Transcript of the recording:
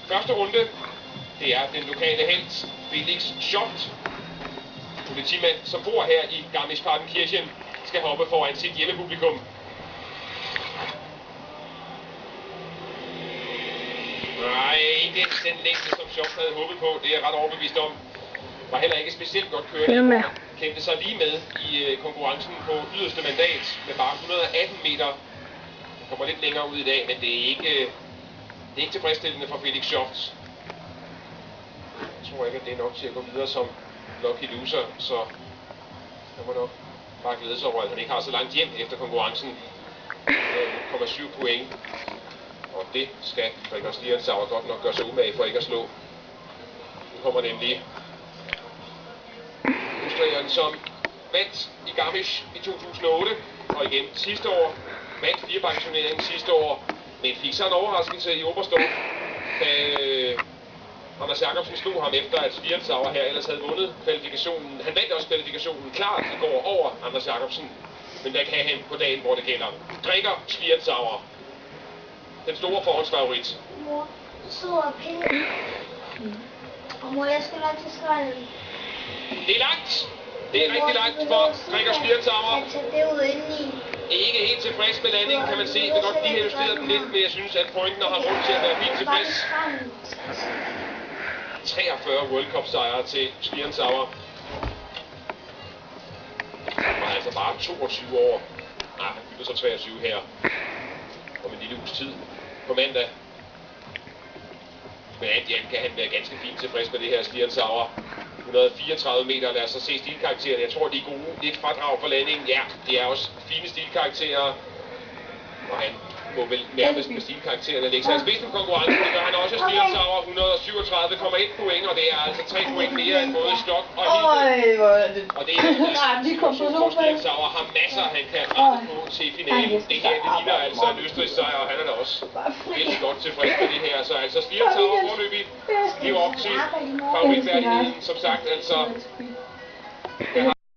første runde. Det er den lokale helt, Felix Schoft, politimand, som bor her i Garmisch-Partenkirchen, skal hoppe foran sit hjemmepublikum. Nej, ikke den længde, som Schoft havde håbet på. Det er jeg ret overbevist om. Var heller ikke specielt godt kørende. Kæmpede sig lige med i konkurrencen på yderste mandat med bare 118 meter. Kommer lidt længere ud i dag, men det er ikke tilfredsstillende for Felix Schoft. Jeg tror ikke, at det er nok til at gå videre som lucky loser, så jeg må nok bare glæde sig over, at han ikke har så langt hjem efter konkurrencen. 0,7 point. Og det skal Gregor Schlierenzauer godt nok gøre sig umage for ikke at slå. Nu kommer nemlig Østrigeren, som vandt i Garmisch i 2008, og igen sidste år. Vandt firebakketurneringen sidste år, men fik så en overraskelse i Oberstdorf, da Anders Jacobsen slog ham efter, at Schlierenzauer her ellers havde vundet kvalifikationen. Han vandt også kvalifikationen klart i går over Anders Jacobsen, men der kan han på dagen, hvor det gælder. Gregor Schlierenzauer, den store forhåndsfavorit. Mor, så penge. Og mor, jeg skal nok til skralden. Det er langt. Det er rigtig langt for Gregor Schlierenzauer. Det er ude indeni. Ikke helt tilfreds med landingen, kan man se. Det er godt, de har justeret den lidt, men jeg synes, at pointen har råd til at være fint tilfreds. 43 World Cup sejre til Schlierenzauer. Han var altså bare 22 år. Nej, han fylder så 23 her. Om en lille uges tid på mandag. Men alt i alt kan han være ganske fint tilfreds med det her Schlierenzauer. 134 meter, lad os så se stilkaraktererne. Jeg tror, de er gode. Lidt fradrag for landingen. Ja, det er også fine stilkarakterer. Og han må vel nærmest med stilkaraktererne lægge sig i spidsen konkurrencen. Det gør han også. Schlierenzauer 137,1 point, og det er altså 3 point mere end både Stok og Hilde. Og det er hvor Schlierenzauer har masser, han kan rette på til finalen. Det her, det ligner altså en Østrigs sejr, og han er da også virkelig godt tilfreds med det her. Så altså Schlierenzauer forløbig lever op til favoritværdigheden, som sagt, altså.